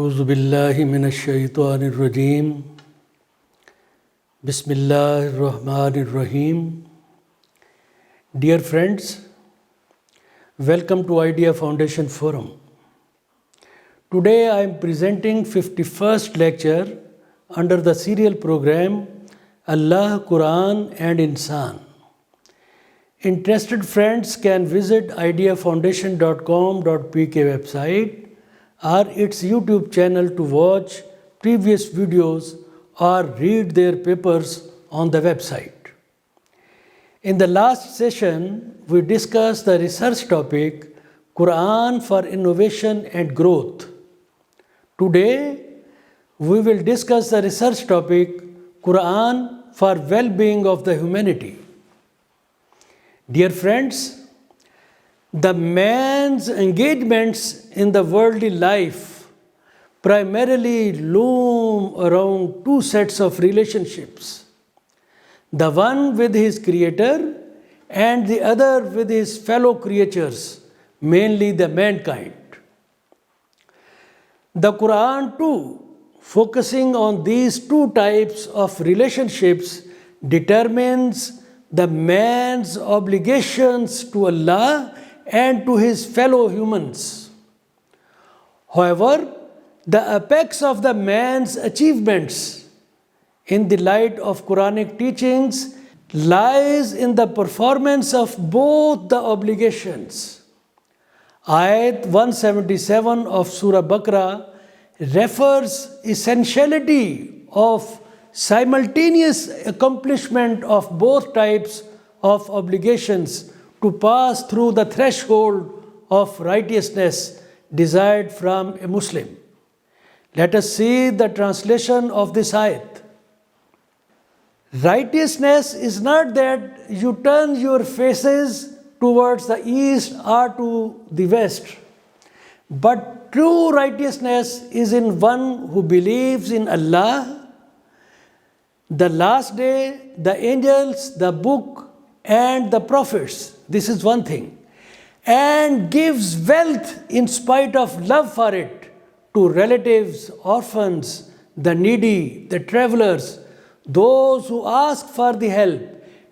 أعوذ بالله من الشيطان الرجيم بسم الله الرحمن الرحيم. Dear friends, welcome to Idea Foundation Forum. Today I am presenting 51st lecture under the serial program Allah, Quran and Insan. Interested friends can visit ideafoundation.com.pk website or its YouTube channel to watch previous videos or read their papers on the website. In the last session, we discussed the research topic Quran for Innovation and Growth. Today, we will discuss the research topic Quran for well-being of the humanity. Dear friends, the man's engagements in the worldly life primarily loom around two sets of relationships, the one with his creator and the other with his fellow creatures, mainly the mankind. The Quran too, focusing on these two types of relationships, determines the man's obligations to Allah and to his fellow humans. However, the apex of the man's achievements in the light of Quranic teachings lies in the performance of both the obligations. Ayat 177 of Surah Baqarah refers essentiality of simultaneous accomplishment of both types of obligations to pass through the threshold of righteousness desired from a Muslim. Let us see the translation of this ayat. Righteousness is not that you turn your faces towards the east or to the west, but true righteousness is in one who believes in Allah, the last day, the angels, the book, and the prophets. This is one thing. And gives wealth in spite of love for it to relatives, orphans, the needy, the travelers, those who ask for the help,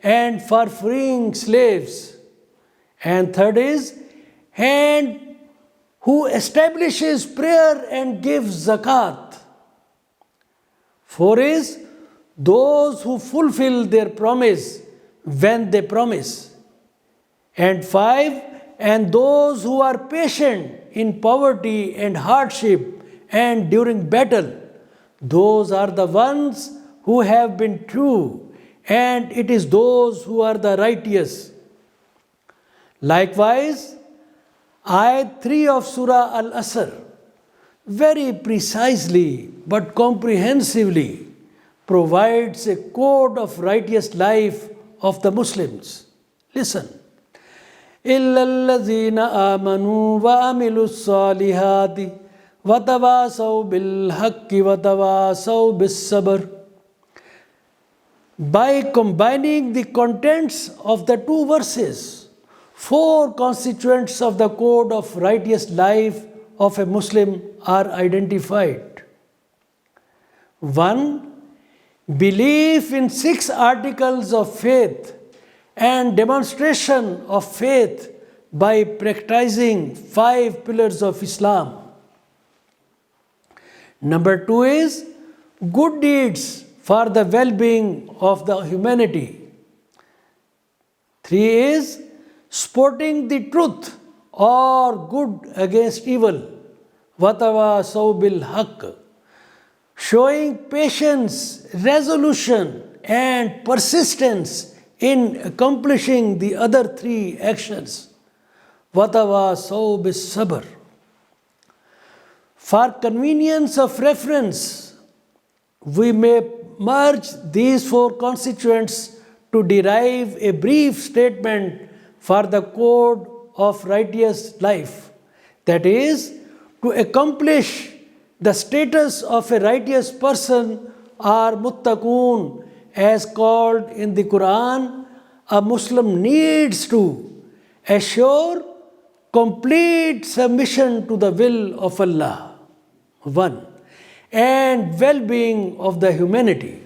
and for freeing slaves. And third is, and who establishes prayer and gives zakat. Four is, those who fulfill their promise when they promise. And five, and those who are patient in poverty and hardship and during battle. Those are the ones who have been true, and it is those who are the righteous. Likewise, Ayat 3 of Surah Al-Asr very precisely but comprehensively provides a code of righteous life of the Muslims. Listen. إِلَّا الَّذِينَ آمَنُوا وَعَمِلُوا الصَّالِحَاتِ وَتَوَاصَوْا بِالْحَقِّ وَتَوَاصَوْا بِالصَّبْرِ. By combining the contents of the two verses, four constituents of the code of righteous life of a Muslim are identified. 1. Belief in 6 articles of faith and demonstration of faith by practicing 5 pillars of Islam. Number 2 is good deeds for the well-being of the humanity. 3 is supporting the truth or good against evil. وَتَوَاصَوْا بِالْحَقِّ. Showing patience, resolution and persistence in accomplishing the other 3 actions. وَتَوَاصَوْا بِالصَّبْرِ. For convenience of reference, we may merge these 4 constituents to derive a brief statement for the code of righteous life. That is, to accomplish the status of a righteous person or muttaqoon as called in the Quran, a Muslim needs to assure complete submission to the will of Allah. one, and well-being of the humanity.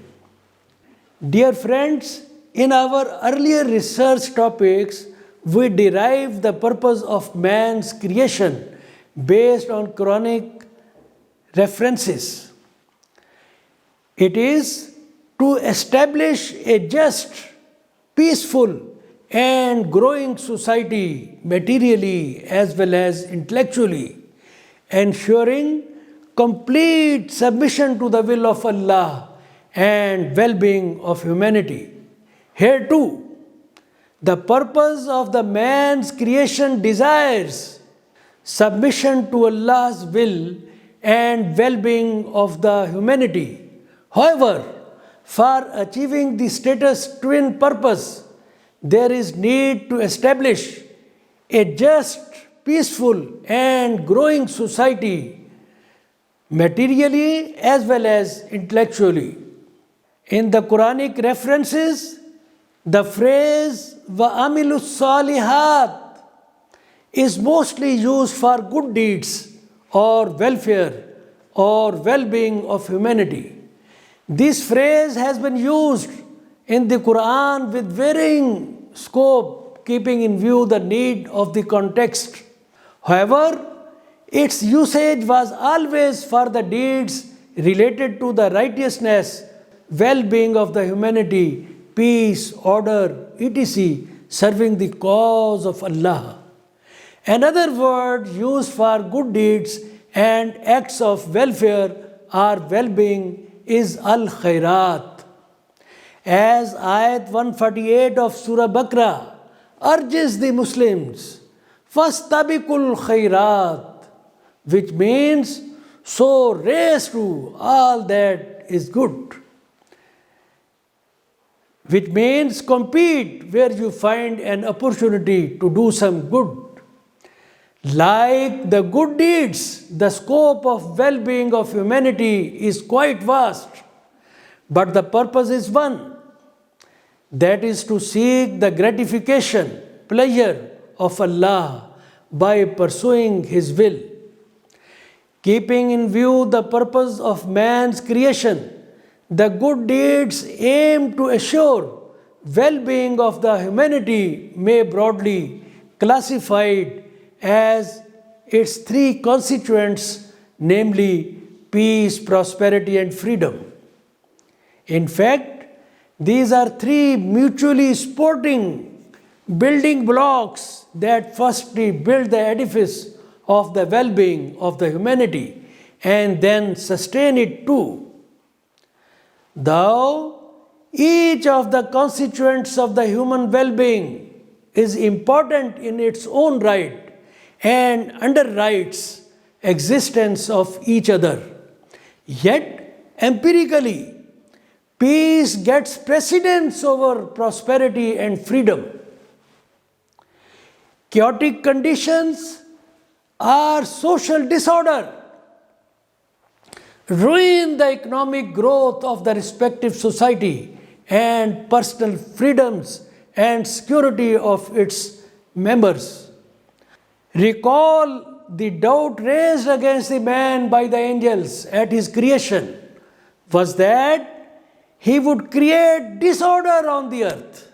Dear friends, in our earlier research topics, we derived the purpose of man's creation based on Quranic references. It is to establish a just, peaceful, and growing society materially as well as intellectually, ensuring complete submission to the will of Allah and well being of humanity. Here too, the purpose of the man's creation desires submission to Allah's will and well being of the humanity. However, for achieving the status twin purpose, there is need to establish a just, peaceful, and growing society materially as well as intellectually. In the Quranic references, the phrase وَأَمِلُوا الصَّالِحَاتِ is mostly used for good deeds or welfare or well-being of humanity. This phrase has been used in the Quran with varying scope, keeping in view the need of the context. However, its usage was always for the deeds related to the righteousness, well-being of the humanity, peace, order, etc., serving the cause of Allah. Another word used for good deeds and acts of welfare or well-being is al-khairat. As ayat 148 of Surah Baqarah urges the Muslims, fastabikul khairat, which means so race to all that is good, which means compete where you find an opportunity to do some good. Like the good deeds, the scope of well-being of humanity is quite vast, but the purpose is one, that is to seek the gratification, pleasure of Allah by pursuing His will. Keeping in view the purpose of man's creation, the good deeds aim to assure well-being of the humanity may broadly classified as its three constituents, namely peace, prosperity, and freedom. In fact, these are three mutually supporting building blocks that firstly build the edifice of the well-being of the humanity and then sustain it too. Though each of the constituents of the human well-being is important in its own right and underwrites existence of each other, yet empirically, peace gets precedence over prosperity and freedom. Chaotic conditions or social disorder ruin the economic growth of the respective society and personal freedoms and security of its members. Recall the doubt raised against the man by the angels at his creation was that he would create disorder on the earth,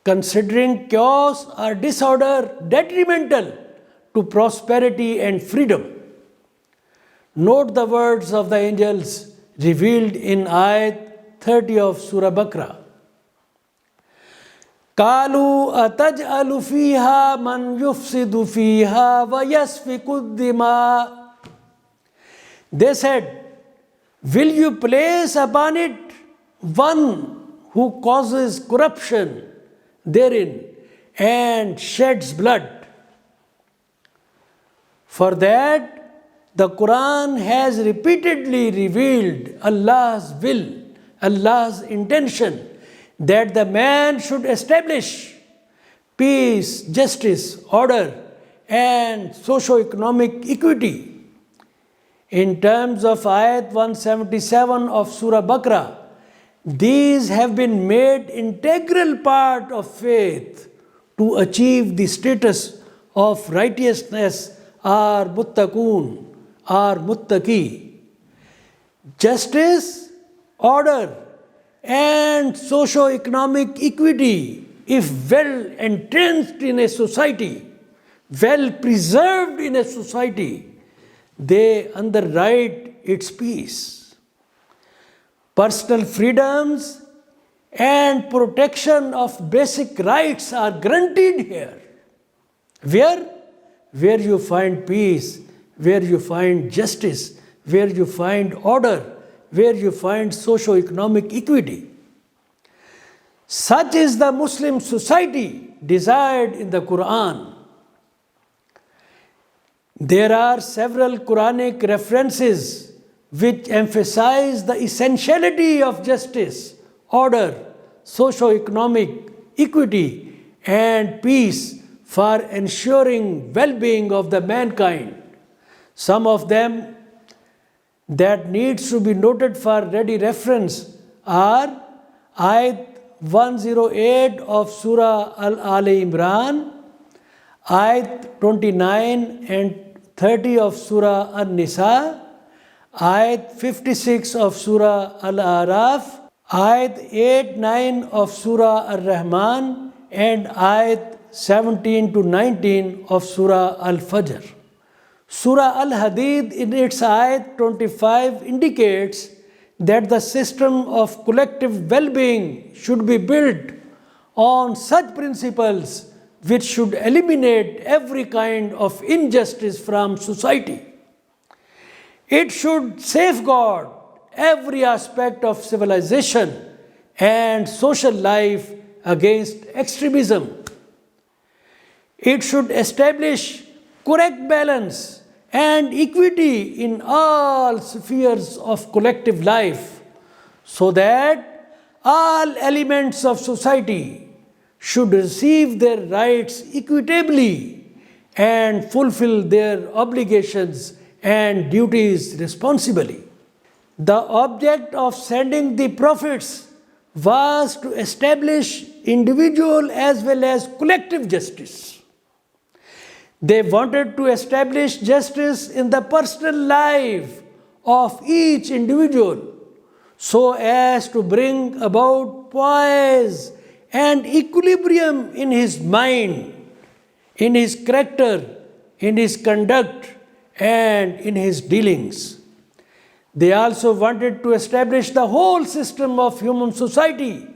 considering chaos or disorder detrimental to prosperity and freedom. Note the words of the angels revealed in ayat 30 of Surah Baqarah. قالوا أتجعل فيها من يفسد فيها ويسفك الدماء. They said, will you place upon it one who causes corruption therein and sheds blood? For that, the Quran has repeatedly revealed Allah's will, Allah's intention, that the man should establish peace, justice, order, and socio-economic equity. In terms of ayat 177 of Surah Baqarah, these have been made integral part of faith to achieve the status of righteousness or muttaqun are muttaqi. Justice, order, and socio-economic equity, if well entrenched in a society, well preserved in a society, they underwrite its peace. Personal freedoms and protection of basic rights are granted here. Where? Where you find peace, where you find justice, where you find order, where you find socio-economic equity. Such is the Muslim society desired in the Quran. There are several Quranic references which emphasize the essentiality of justice, order, socio-economic equity, and peace for ensuring well-being of the mankind. Some of them that needs to be noted for ready reference are Ayat 108 of Surah Al-Ali Imran, Ayat 29 and 30 of Surah An-Nisa, Ayat 56 of Surah Al-Araf, Ayat 8-9 of Surah Ar-Rahman, and Ayat 17 to 19 of Surah Al-Fajr. Surah Al-Hadid in its Ayat 25 indicates that the system of collective well-being should be built on such principles which should eliminate every kind of injustice from society. It should safeguard every aspect of civilization and social life against extremism. It should establish correct balance and equity in all spheres of collective life so that all elements of society should receive their rights equitably and fulfill their obligations and duties responsibly. The object of sending the prophets was to establish individual as well as collective justice. They wanted to establish justice in the personal life of each individual so as to bring about poise and equilibrium in his mind, in his character, in his conduct, and in his dealings. They also wanted to establish the whole system of human society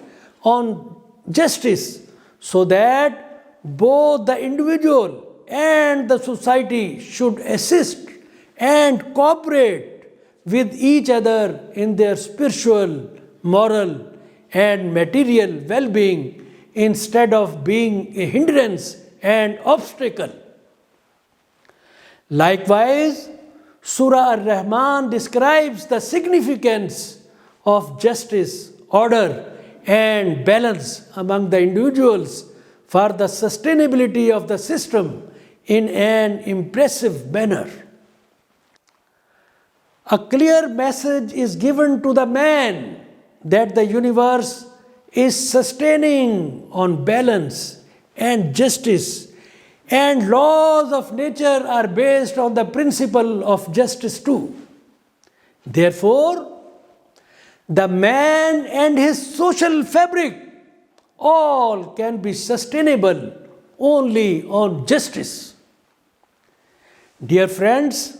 on justice so that both the individual and the society should assist and cooperate with each other in their spiritual, moral, and material well-being instead of being a hindrance and obstacle. Likewise, Surah Ar-Rahman describes the significance of justice, order, and balance among the individuals for the sustainability of the system in an impressive manner. A clear message is given to the man that the universe is sustaining on balance and justice, and laws of nature are based on the principle of justice too. Therefore, the man and his social fabric all can be sustainable only on justice. Dear friends,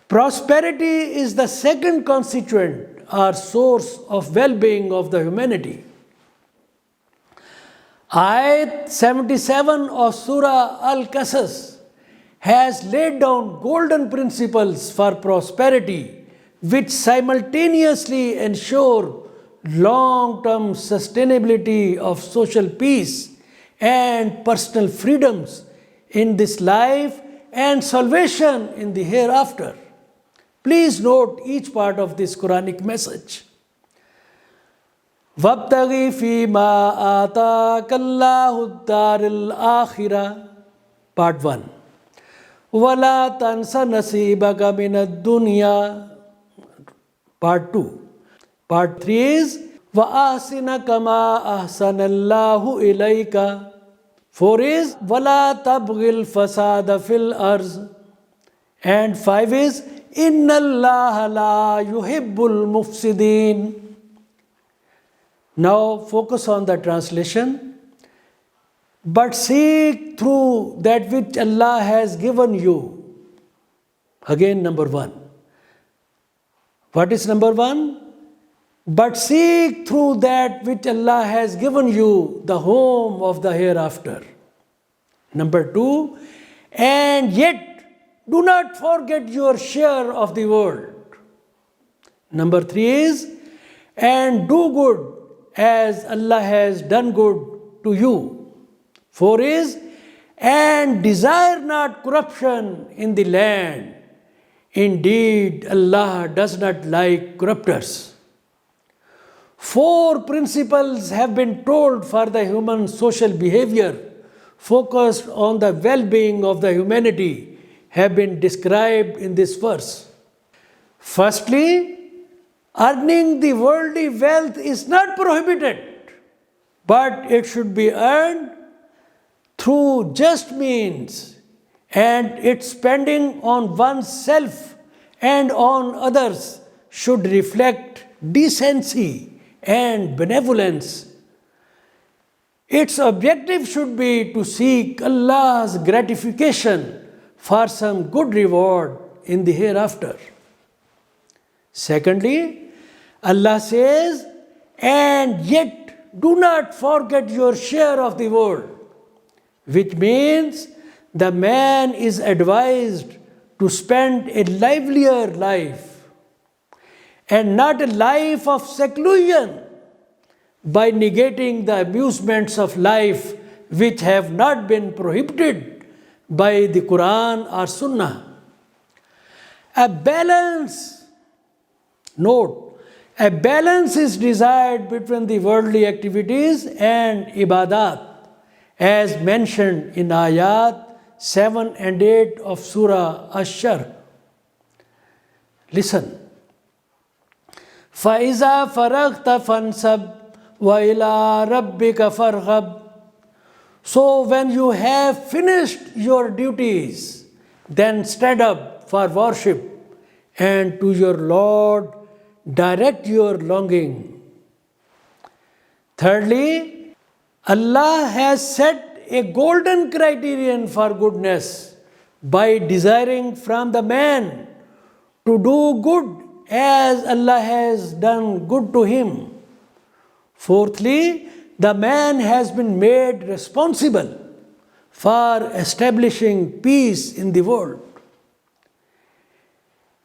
prosperity is the second constituent or source of well-being of the humanity. Ayat 77 of Surah Al-Qasas has laid down golden principles for prosperity which simultaneously ensure long-term sustainability of social peace and personal freedoms in this life and salvation in the hereafter. Please note each part of this Quranic message. وَابْتَغِ فِي مَا آتَاكَ اللَّهُ الدَّارَ الْآخِرَةَ Part 1. وَلَا تَنْسَ نَصِيبَكَ مِنَ الدُّنْيَا Part 2. Part 3 is وَأَحْسِنْ كَمَا أَحْسَنَ اللَّهُ إِلَيْكَ 4 is وَلَا تَبْغِ الْفَسَادَ فِي الْأَرْضِ And 5 is Inna Allah la yuhibbul mufsidin. Now focus on the translation. But seek through that which Allah has given you. Again, number 1. What is number 1? But seek through that which Allah has given you the home of the hereafter. Number 2. And yet do not forget your share of the world. Number 3 is, and do good as Allah has done good to you. 4 is, and desire not corruption in the land. Indeed, Allah does not like corrupters. 4 principles have been told for the human social behavior focused on the well-being of the humanity have been described in this verse. Firstly, earning the worldly wealth is not prohibited, but it should be earned through just means, and its spending on oneself and on others should reflect decency and benevolence. Its objective should be to seek Allah's gratification for some good reward in the hereafter. Secondly, Allah says, and yet do not forget your share of the world, which means the man is advised to spend a livelier life and not a life of seclusion by negating the amusements of life which have not been prohibited by the Quran or Sunnah. A balance is desired between the worldly activities and ibadat, as mentioned in ayat 7 and 8 of Surah Ash-Sharh. Listen. فَإِذَا فَرَغْتَ فَانْصَبْ وَإِلَىٰ رَبِّكَ فَارْغَبْ. So when you have finished your duties, then stand up for worship, and to your Lord direct your longing. Thirdly, Allah has set a golden criterion for goodness by desiring from the man to do good as Allah has done good to him. Fourthly, the man has been made responsible for establishing peace in the world.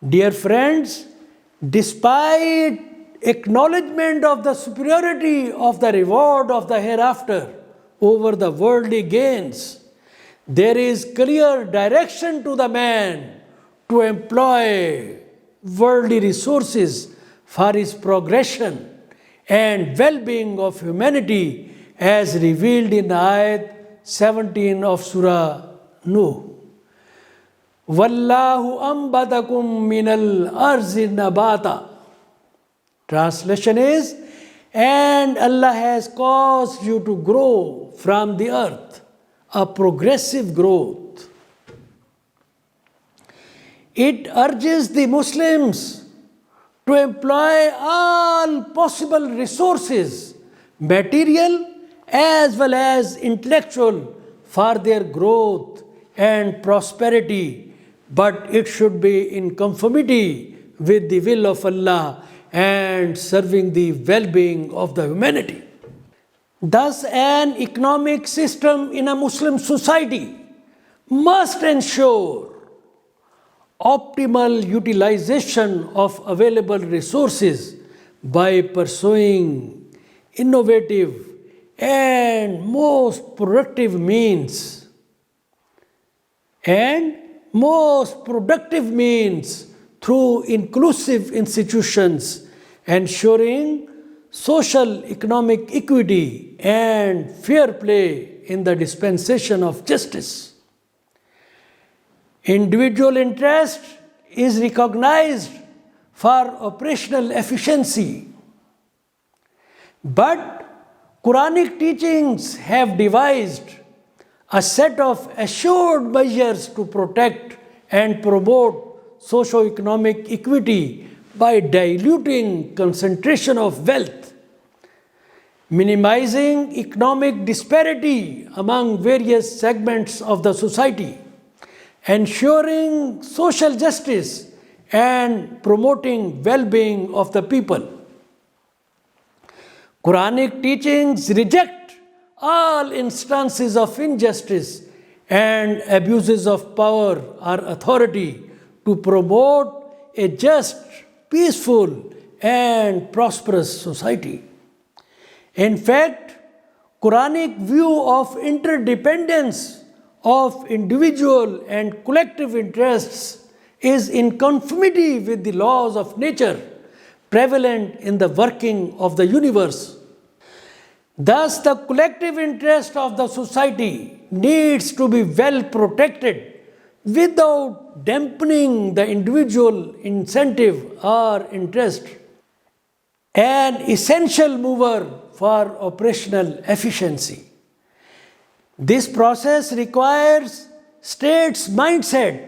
Dear friends, despite acknowledgement of the superiority of the reward of the hereafter over the worldly gains, there is clear direction to the man to employ worldly resources for his progression and well-being of humanity, as revealed in ayat 17 of Surah Nuh. Wallahu ambatakum minal arzi nabata. Translation is, and Allah has caused you to grow from the earth, a progressive growth. It urges the Muslims to employ all possible resources, material as well as intellectual, for their growth and prosperity, but it should be in conformity with the will of Allah and serving the well-being of the humanity. Thus, an economic system in a Muslim society must ensure optimal utilization of available resources by pursuing innovative and most productive means through inclusive institutions, ensuring social economic equity and fair play in the dispensation of justice. Individual interest is recognized for operational efficiency, but Quranic teachings have devised a set of assured measures to protect and promote socio-economic equity by diluting concentration of wealth, minimizing economic disparity among various segments of the society, ensuring social justice and promoting well-being of the people. Quranic teachings reject all instances of injustice and abuses of power or authority to promote a just, peaceful, and prosperous society. In fact, Quranic view of interdependence of individual and collective interests is in conformity with the laws of nature prevalent in the working of the universe. Thus, the collective interest of the society needs to be well protected without dampening the individual incentive or interest, an essential mover for operational efficiency. This process requires state's mindset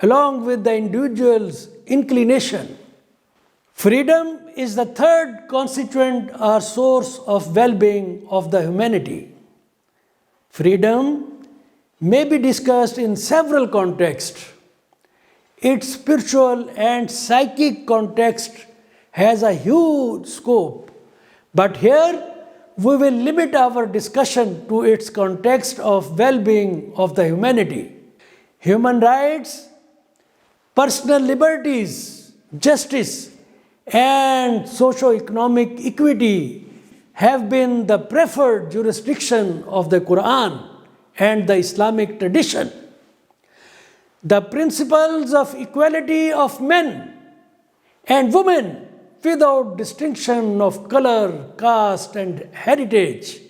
along with the individual's inclination. Freedom is the third constituent or source of well-being of the humanity. Freedom may be discussed in several contexts. Its spiritual and psychic context has a huge scope, but here we will limit our discussion to its context of well-being of the humanity. Human rights, personal liberties, justice, and socio-economic equity have been the preferred jurisdiction of the Quran and the Islamic tradition. The principles of equality of men and women without distinction of color, caste, and heritage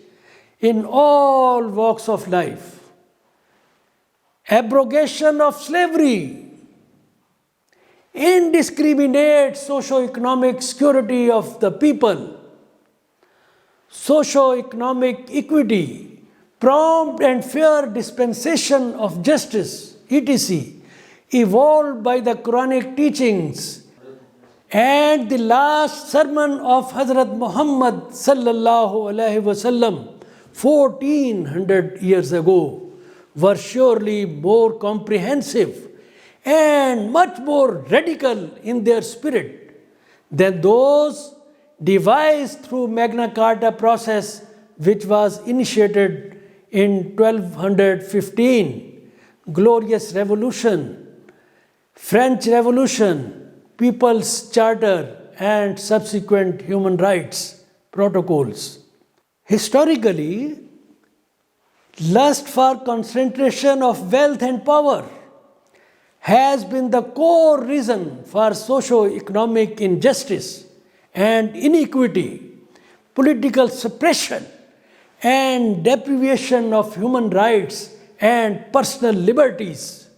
in all walks of life. Abrogation of slavery, indiscriminate socio-economic security of the people, socio-economic equity, prompt and fair dispensation of justice, etc., evolved by the Quranic teachings, and the last sermon of Hazrat Muhammad sallallahu alaihi wasallam 1400 years ago were surely more comprehensive and much more radical in their spirit than those devised through Magna Carta process, which was initiated in 1215, Glorious Revolution, French Revolution, People's Charter, and subsequent human rights protocols. Historically, lust for concentration of wealth and power has been the core reason for socio-economic injustice and inequity, political suppression, and deprivation of human rights and personal liberties.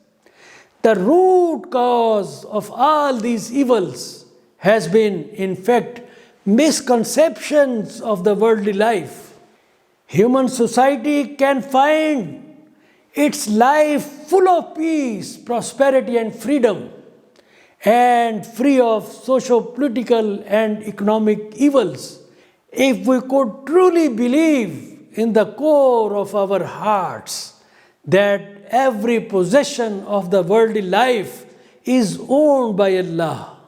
The root cause of all these evils has been, in fact, misconceptions of the worldly life. Human society can find its life full of peace, prosperity, and freedom, and free of socio-political and economic evils, if we could truly believe in the core of our hearts that every possession of the worldly life is owned by Allah.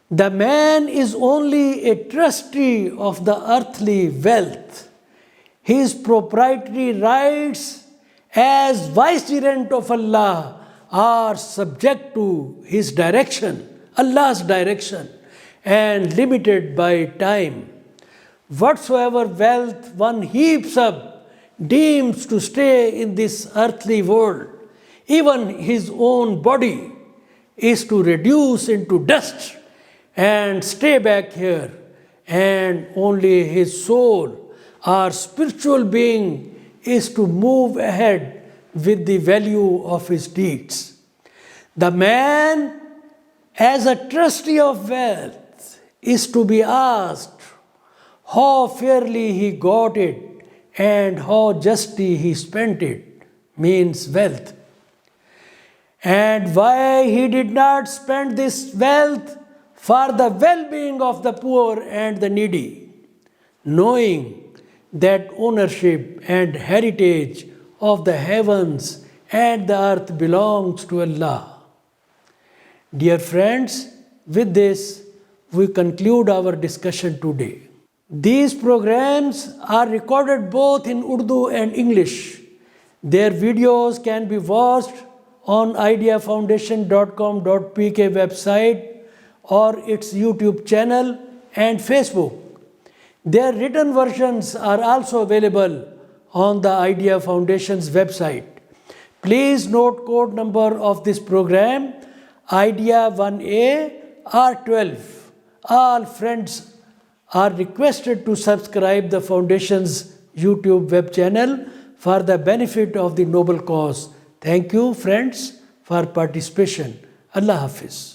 The man is only a trustee of the earthly wealth. His proprietary rights as vicegerent of Allah are subject to His direction, Allah's direction, and limited by time. Whatsoever wealth one heaps up deems to stay in this earthly world, even his own body is to reduce into dust and stay back here, and only his soul or spiritual being is to move ahead with the value of his deeds. The man, as a trustee of wealth, is to be asked how fairly he got it and how justly he spent it, means wealth. and why he did not spend this wealth for the well being of the poor and the needy, knowing that ownership and heritage of the heavens and the earth belongs to Allah. Dear friends, with this we conclude our discussion today. These programs are recorded both in Urdu and English. Their videos can be watched on ideafoundation.com.pk website or its YouTube channel and Facebook. Their written versions are also available on the Idea Foundation's website. Please note code number of this program Idea 1A R12. All friends are requested to subscribe the Foundation's YouTube web channel for the benefit of the noble cause. Thank you friends for participation. Allah Hafiz.